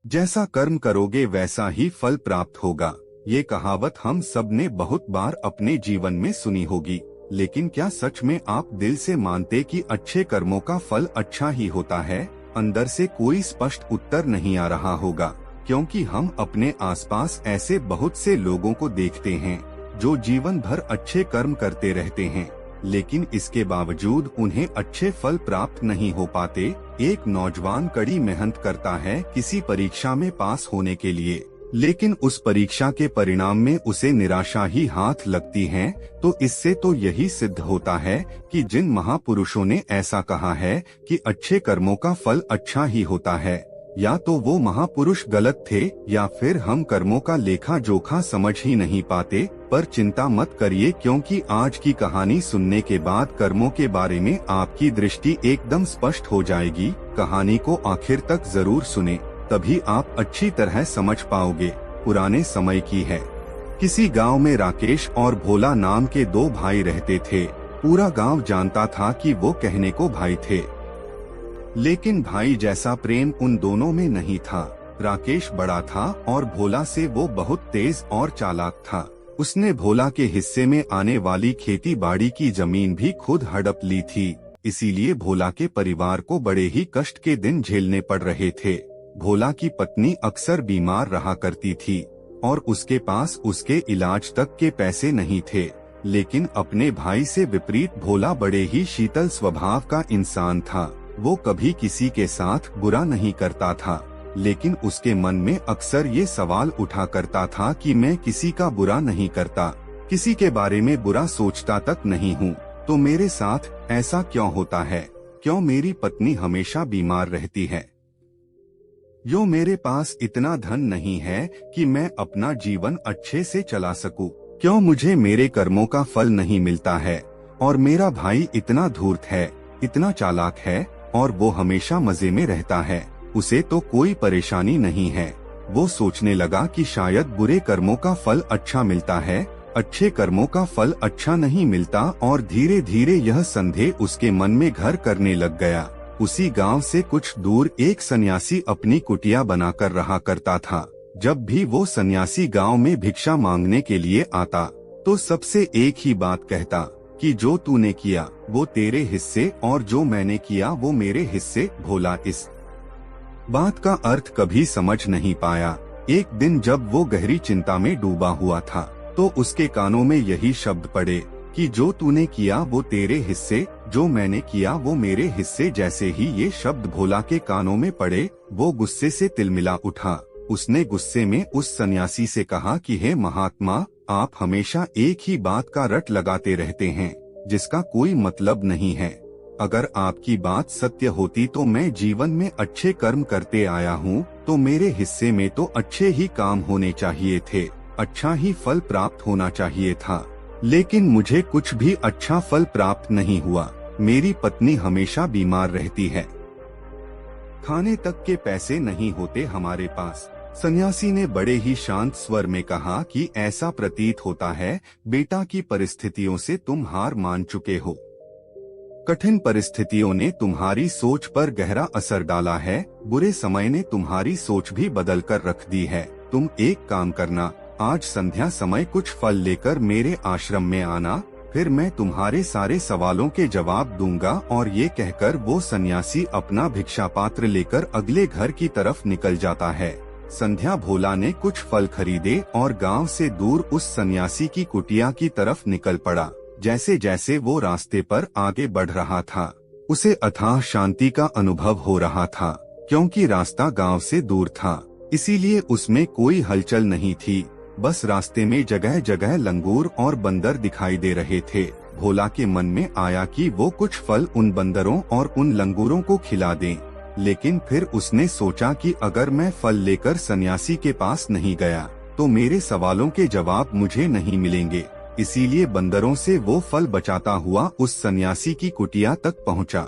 जैसा कर्म करोगे वैसा ही फल प्राप्त होगा। ये कहावत हम सब ने बहुत बार अपने जीवन में सुनी होगी, लेकिन क्या सच में आप दिल से मानते कि अच्छे कर्मों का फल अच्छा ही होता है? अंदर से कोई स्पष्ट उत्तर नहीं आ रहा होगा, क्योंकि हम अपने आसपास ऐसे बहुत से लोगों को देखते हैं जो जीवन भर अच्छे कर्म करते रहते हैं, लेकिन इसके बावजूद उन्हें अच्छे फल प्राप्त नहीं हो पाते। एक नौजवान कड़ी मेहनत करता है किसी परीक्षा में पास होने के लिए, लेकिन उस परीक्षा के परिणाम में उसे निराशा ही हाथ लगती है। तो इससे तो यही सिद्ध होता है कि जिन महापुरुषों ने ऐसा कहा है कि अच्छे कर्मों का फल अच्छा ही होता है, या तो वो महापुरुष गलत थे या फिर हम कर्मों का लेखा जोखा समझ ही नहीं पाते। पर चिंता मत करिए, क्योंकि आज की कहानी सुनने के बाद कर्मों के बारे में आपकी दृष्टि एकदम स्पष्ट हो जाएगी। कहानी को आखिर तक जरूर सुने, तभी आप अच्छी तरह समझ पाओगे। पुराने समय की है। किसी गांव में राकेश और भोला नाम के दो भाई रहते थे। पूरा गांव जानता था कि वो कहने को भाई थे, लेकिन भाई जैसा प्रेम उन दोनों में नहीं था। राकेश बड़ा था और भोला से वो बहुत तेज और चालाक था। उसने भोला के हिस्से में आने वाली खेती बाड़ी की जमीन भी खुद हड़प ली थी। इसीलिए भोला के परिवार को बड़े ही कष्ट के दिन झेलने पड़ रहे थे। भोला की पत्नी अक्सर बीमार रहा करती थी और उसके पास उसके इलाज तक के पैसे नहीं थे। लेकिन अपने भाई से विपरीत भोला बड़े ही शीतल स्वभाव का इंसान था। वो कभी किसी के साथ बुरा नहीं करता था, लेकिन उसके मन में अक्सर ये सवाल उठा करता था कि मैं किसी का बुरा नहीं करता, किसी के बारे में बुरा सोचता तक नहीं हूँ, तो मेरे साथ ऐसा क्यों होता है? क्यों मेरी पत्नी हमेशा बीमार रहती है? यो मेरे पास इतना धन नहीं है कि मैं अपना जीवन अच्छे से चला सकूं? क्यों मुझे मेरे कर्मों का फल नहीं मिलता है? और मेरा भाई इतना धूर्त है, इतना चालाक है और वो हमेशा मजे में रहता है, उसे तो कोई परेशानी नहीं है। वो सोचने लगा कि शायद बुरे कर्मों का फल अच्छा मिलता है, अच्छे कर्मों का फल अच्छा नहीं मिलता, और धीरे धीरे यह संदेह उसके मन में घर करने लग गया। उसी गांव से कुछ दूर एक सन्यासी अपनी कुटिया बनाकर रहा करता था। जब भी वो सन्यासी गांव में भिक्षा मांगने के लिए आता तो सबसे एक ही बात कहता कि जो तूने किया वो तेरे हिस्से और जो मैंने किया वो मेरे हिस्से। भोला इस बात का अर्थ कभी समझ नहीं पाया। एक दिन जब वो गहरी चिंता में डूबा हुआ था तो उसके कानों में यही शब्द पड़े कि जो तूने किया वो तेरे हिस्से, जो मैंने किया वो मेरे हिस्से। जैसे ही ये शब्द भोला के कानों में पड़े वो गुस्से से तिलमिला उठा। उसने गुस्से में उस सन्यासी से कहा कि हे महात्मा, आप हमेशा एक ही बात का रट लगाते रहते हैं जिसका कोई मतलब नहीं है। अगर आपकी बात सत्य होती तो मैं जीवन में अच्छे कर्म करते आया हूँ, तो मेरे हिस्से में तो अच्छे ही काम होने चाहिए थे, अच्छा ही फल प्राप्त होना चाहिए था। लेकिन मुझे कुछ भी अच्छा फल प्राप्त नहीं हुआ। मेरी पत्नी हमेशा बीमार रहती है, खाने तक के पैसे नहीं होते हमारे पास। सन्यासी ने बड़े ही शांत स्वर में कहा कि ऐसा प्रतीत होता है बेटा की परिस्थितियों से तुम हार मान चुके हो। कठिन परिस्थितियों ने तुम्हारी सोच पर गहरा असर डाला है। बुरे समय ने तुम्हारी सोच भी बदल कर रख दी है। तुम एक काम करना, आज संध्या समय कुछ फल लेकर मेरे आश्रम में आना, फिर मैं तुम्हारे सारे सवालों के जवाब दूंगा। और ये कहकर वो सन्यासी अपना भिक्षा पात्र लेकर अगले घर की तरफ निकल जाता है। संध्या भोला ने कुछ फल खरीदे और गांव से दूर उस सन्यासी की कुटिया की तरफ निकल पड़ा। जैसे जैसे वो रास्ते पर आगे बढ़ रहा था उसे अथाह शांति का अनुभव हो रहा था, क्योंकि रास्ता गांव से दूर था, इसीलिए उसमें कोई हलचल नहीं थी। बस रास्ते में जगह जगह लंगूर और बंदर दिखाई दे रहे थे। भोला के मन में आया कि वो कुछ फल उन बंदरों और उन लंगूरों को खिला दें, लेकिन फिर उसने सोचा कि अगर मैं फल लेकर सन्यासी के पास नहीं गया तो मेरे सवालों के जवाब मुझे नहीं मिलेंगे। इसीलिए बंदरों से वो फल बचाता हुआ उस सन्यासी की कुटिया तक पहुंचा।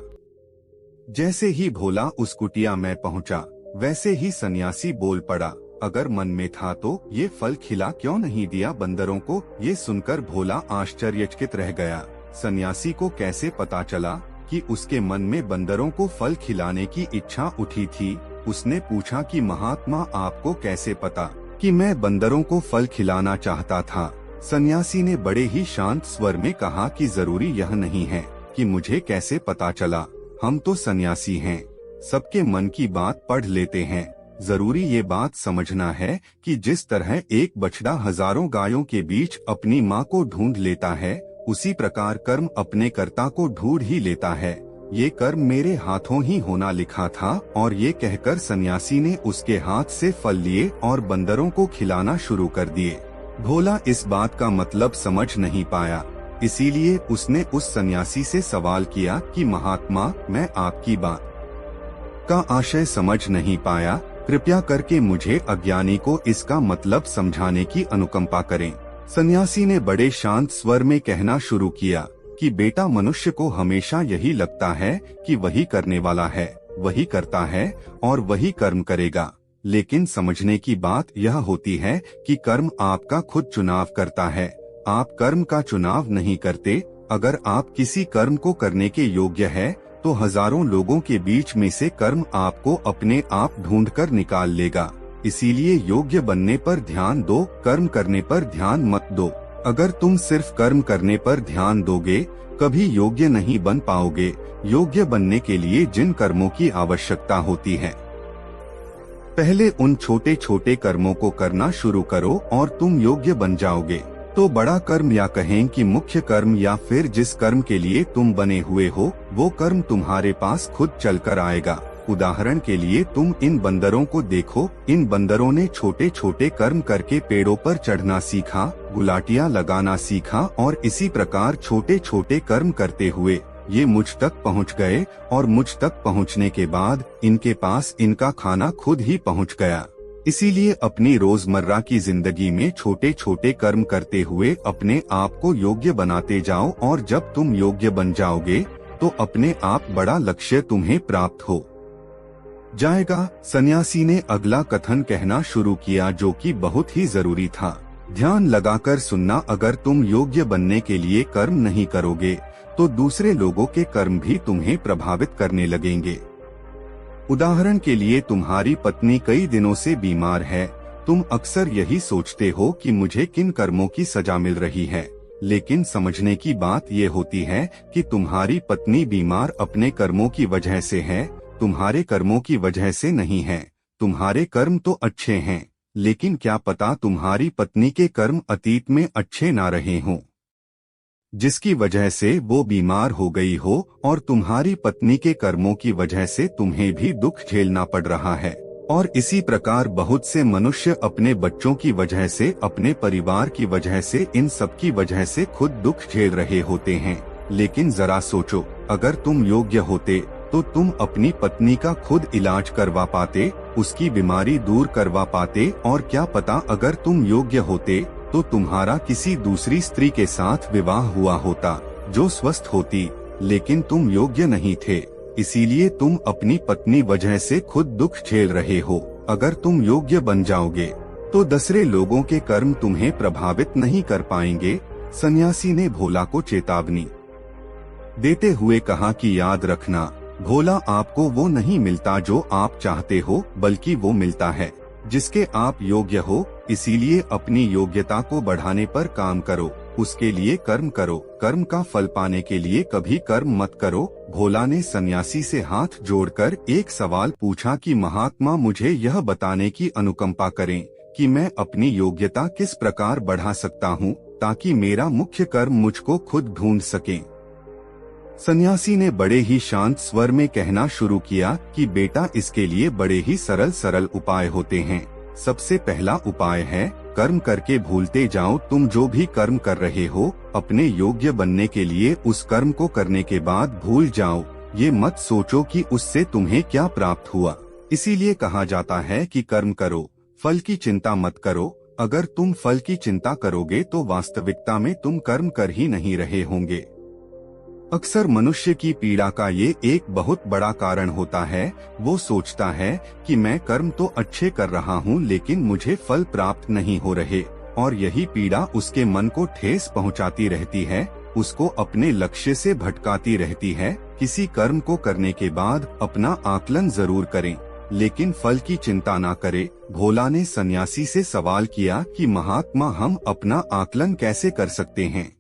जैसे ही भोला उस कुटिया में पहुंचा वैसे ही सन्यासी बोल पड़ा, अगर मन में था तो ये फल खिला क्यों नहीं दिया बंदरों को? ये सुनकर भोला आश्चर्यचकित रह गया। सन्यासी को कैसे पता चला कि उसके मन में बंदरों को फल खिलाने की इच्छा उठी थी? उसने पूछा कि महात्मा आपको कैसे पता कि मैं बंदरों को फल खिलाना चाहता था। सन्यासी ने बड़े ही शांत स्वर में कहा कि जरूरी यह नहीं है कि मुझे कैसे पता चला, हम तो सन्यासी हैं, सबके मन की बात पढ़ लेते हैं। जरूरी ये बात समझना है कि जिस तरह एक बछड़ा हजारों गायों के बीच अपनी माँ को ढूंढ लेता है, उसी प्रकार कर्म अपने कर्ता को ढूंढ ही लेता है। ये कर्म मेरे हाथों ही होना लिखा था। और ये कहकर सन्यासी ने उसके हाथ से फल लिए और बंदरों को खिलाना शुरू कर दिए। भोला इस बात का मतलब समझ नहीं पाया, इसीलिए उसने उस सन्यासी से सवाल किया कि महात्मा, मैं आपकी बात का आशय समझ नहीं पाया, कृपया करके मुझे अज्ञानी को इसका मतलब समझाने की अनुकंपा करें। सन्यासी ने बड़े शांत स्वर में कहना शुरू किया कि बेटा, मनुष्य को हमेशा यही लगता है कि वही करने वाला है, वही करता है और वही कर्म करेगा। लेकिन समझने की बात यह होती है कि कर्म आपका खुद चुनाव करता है, आप कर्म का चुनाव नहीं करते। अगर आप किसी कर्म को करने के योग्य है तो हजारों लोगों के बीच में से कर्म आपको अपने आप ढूंढकर निकाल लेगा। इसीलिए योग्य बनने पर ध्यान दो, कर्म करने पर ध्यान मत दो। अगर तुम सिर्फ कर्म करने पर ध्यान दोगे, कभी योग्य नहीं बन पाओगे। योग्य बनने के लिए जिन कर्मों की आवश्यकता होती है, पहले उन छोटे छोटे कर्मों को करना शुरू करो और तुम योग्य बन जाओगे। तो बड़ा कर्म या कहें कि मुख्य कर्म या फिर जिस कर्म के लिए तुम बने हुए हो, वो कर्म तुम्हारे पास खुद चलकर आएगा। उदाहरण के लिए तुम इन बंदरों को देखो, इन बंदरों ने छोटे छोटे कर्म करके पेड़ों पर चढ़ना सीखा, गुलाटियां लगाना सीखा और इसी प्रकार छोटे छोटे कर्म करते हुए ये मुझ तक पहुंच गए और मुझ तक पहुंचने के बाद इनके पास इनका खाना खुद ही पहुंच गया। इसीलिए अपनी रोजमर्रा की जिंदगी में छोटे छोटे कर्म करते हुए अपने आप को योग्य बनाते जाओ और जब तुम योग्य बन जाओगे तो अपने आप बड़ा लक्ष्य तुम्हें प्राप्त हो जाएगा। सन्यासी ने अगला कथन कहना शुरू किया जो कि बहुत ही जरूरी था। ध्यान लगाकर सुनना, अगर तुम योग्य बनने के लिए कर्म नहीं करोगे तो दूसरे लोगों के कर्म भी तुम्हें प्रभावित करने लगेंगे। उदाहरण के लिए तुम्हारी पत्नी कई दिनों से बीमार है, तुम अक्सर यही सोचते हो कि मुझे किन कर्मों की सजा मिल रही है, लेकिन समझने की बात ये होती है कि तुम्हारी पत्नी बीमार अपने कर्मों की वजह से है, तुम्हारे कर्मों की वजह से नहीं है। तुम्हारे कर्म तो अच्छे हैं, लेकिन क्या पता तुम्हारी पत्नी के कर्म अतीत में अच्छे ना रहे हों, जिसकी वजह से वो बीमार हो गई हो और तुम्हारी पत्नी के कर्मों की वजह से तुम्हें भी दुख झेलना पड़ रहा है। और इसी प्रकार बहुत से मनुष्य अपने बच्चों की वजह से, अपने परिवार की वजह से, इन सब की वजह से खुद दुख झेल रहे होते हैं। लेकिन जरा सोचो, अगर तुम योग्य होते तो तुम अपनी पत्नी का खुद इलाज करवा पाते, उसकी बीमारी दूर करवा पाते, और क्या पता अगर तुम योग्य होते तो तुम्हारा किसी दूसरी स्त्री के साथ विवाह हुआ होता जो स्वस्थ होती, लेकिन तुम योग्य नहीं थे, इसीलिए तुम अपनी पत्नी वजह से खुद दुख झेल रहे हो। अगर तुम योग्य बन जाओगे तो दूसरे लोगों के कर्म तुम्हें प्रभावित नहीं कर पाएंगे। सन्यासी ने भोला को चेतावनी देते हुए कहा कि याद रखना, भोला, आपको वो नहीं मिलता जो आप चाहते हो, बल्कि वो मिलता है जिसके आप योग्य हो। इसीलिए अपनी योग्यता को बढ़ाने पर काम करो, उसके लिए कर्म करो। कर्म का फल पाने के लिए कभी कर्म मत करो। भोला ने सन्यासी से हाथ जोड़कर एक सवाल पूछा कि महात्मा, मुझे यह बताने की अनुकंपा करें कि मैं अपनी योग्यता किस प्रकार बढ़ा सकता हूँ ताकि मेरा मुख्य कर्म मुझको खुद ढूंढ सके। सन्यासी ने बड़े ही शांत स्वर में कहना शुरू किया कि बेटा, इसके लिए बड़े ही सरल उपाय होते हैं। सबसे पहला उपाय है, कर्म करके भूलते जाओ। तुम जो भी कर्म कर रहे हो, अपने योग्य बनने के लिए उस कर्म को करने के बाद भूल जाओ। ये मत सोचो कि उससे तुम्हें क्या प्राप्त हुआ। इसीलिए कहा जाता है कि कर्म करो, फल की चिंता मत करो। अगर तुम फल की चिंता करोगे तो वास्तविकता में तुम कर्म कर ही नहीं रहे होंगे। अक्सर मनुष्य की पीड़ा का ये एक बहुत बड़ा कारण होता है। वो सोचता है कि मैं कर्म तो अच्छे कर रहा हूँ, लेकिन मुझे फल प्राप्त नहीं हो रहे, और यही पीड़ा उसके मन को ठेस पहुँचाती रहती है, उसको अपने लक्ष्य से भटकाती रहती है। किसी कर्म को करने के बाद अपना आकलन जरूर करें। लेकिन फल की चिंता ना करे। भोला ने सन्यासी से सवाल किया कि महात्मा, हम अपना आकलन कैसे कर सकते हैं?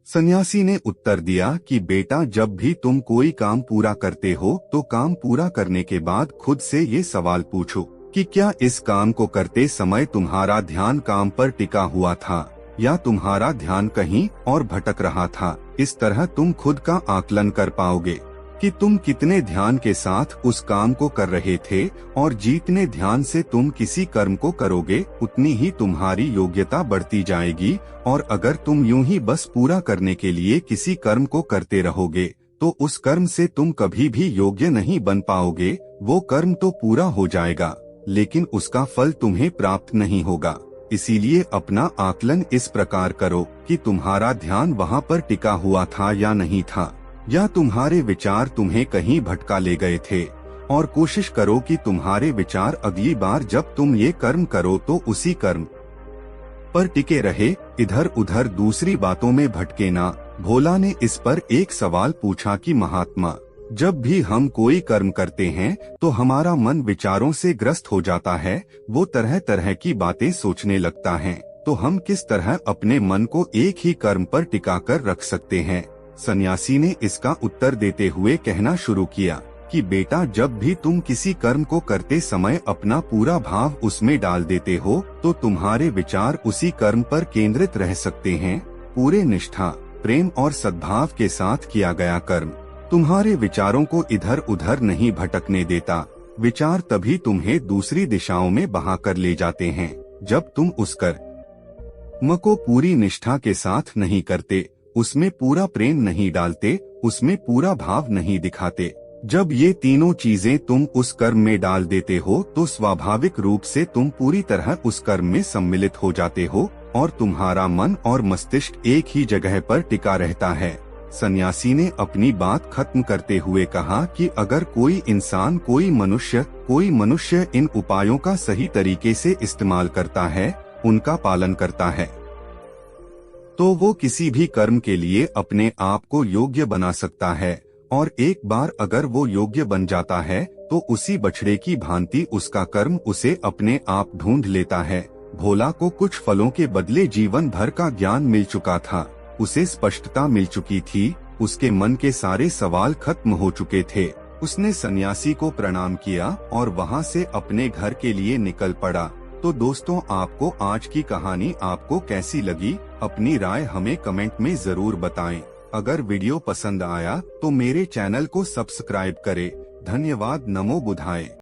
सन्यासी ने उत्तर दिया कि बेटा, जब भी तुम कोई काम पूरा करते हो तो काम पूरा करने के बाद खुद से ये सवाल पूछो कि क्या इस काम को करते समय तुम्हारा ध्यान काम पर टिका हुआ था या तुम्हारा ध्यान कहीं और भटक रहा था। इस तरह तुम खुद का आकलन कर पाओगे कि तुम कितने ध्यान के साथ उस काम को कर रहे थे, और जितने ध्यान से तुम किसी कर्म को करोगे उतनी ही तुम्हारी योग्यता बढ़ती जाएगी। और अगर तुम यूं ही बस पूरा करने के लिए किसी कर्म को करते रहोगे तो उस कर्म से तुम कभी भी योग्य नहीं बन पाओगे। वो कर्म तो पूरा हो जाएगा लेकिन उसका फल तुम्हें प्राप्त नहीं होगा। इसीलिए अपना आकलन इस प्रकार करो कि तुम्हारा ध्यान वहाँ पर टिका हुआ था या नहीं था, या तुम्हारे विचार तुम्हें कहीं भटका ले गए थे। और कोशिश करो कि तुम्हारे विचार अगली बार जब तुम ये कर्म करो तो उसी कर्म पर टिके रहे, इधर उधर दूसरी बातों में भटके ना। भोला ने इस पर एक सवाल पूछा कि महात्मा, जब भी हम कोई कर्म करते हैं तो हमारा मन विचारों से ग्रस्त हो जाता है, वो तरह तरह की बातें सोचने लगता है, तो हम किस तरह अपने मन को एक ही कर्म पर टिका कर रख सकते हैं? सन्यासी ने इसका उत्तर देते हुए कहना शुरू किया कि बेटा, जब भी तुम किसी कर्म को करते समय अपना पूरा भाव उसमें डाल देते हो तो तुम्हारे विचार उसी कर्म पर केंद्रित रह सकते हैं। पूरे निष्ठा, प्रेम और सद्भाव के साथ किया गया कर्म तुम्हारे विचारों को इधर उधर नहीं भटकने देता। विचार तभी तुम्हें दूसरी दिशाओं में बहा कर ले जाते हैं जब तुम उस कर्म को पूरी निष्ठा के साथ नहीं करते, उसमें पूरा प्रेम नहीं डालते, उसमें पूरा भाव नहीं दिखाते। जब ये तीनों चीजें तुम उस कर्म में डाल देते हो तो स्वाभाविक रूप से तुम पूरी तरह उस कर्म में सम्मिलित हो जाते हो और तुम्हारा मन और मस्तिष्क एक ही जगह पर टिका रहता है। सन्यासी ने अपनी बात खत्म करते हुए कहा कि अगर कोई इंसान, कोई मनुष्य इन उपायों का सही तरीके से इस्तेमाल करता है, उनका पालन करता है, तो वो किसी भी कर्म के लिए अपने आप को योग्य बना सकता है। और एक बार अगर वो योग्य बन जाता है तो उसी बछड़े की भांति उसका कर्म उसे अपने आप ढूंढ लेता है। भोला को कुछ फलों के बदले जीवन भर का ज्ञान मिल चुका था, उसे स्पष्टता मिल चुकी थी, उसके मन के सारे सवाल खत्म हो चुके थे। उसने सन्यासी को प्रणाम किया और वहाँ से अपने घर के लिए निकल पड़ा। तो दोस्तों, आपको आज की कहानी आपको कैसी लगी? अपनी राय हमें कमेंट में जरूर बताएं। अगर वीडियो पसंद आया तो मेरे चैनल को सब्सक्राइब करें। धन्यवाद। नमो बुद्धाय।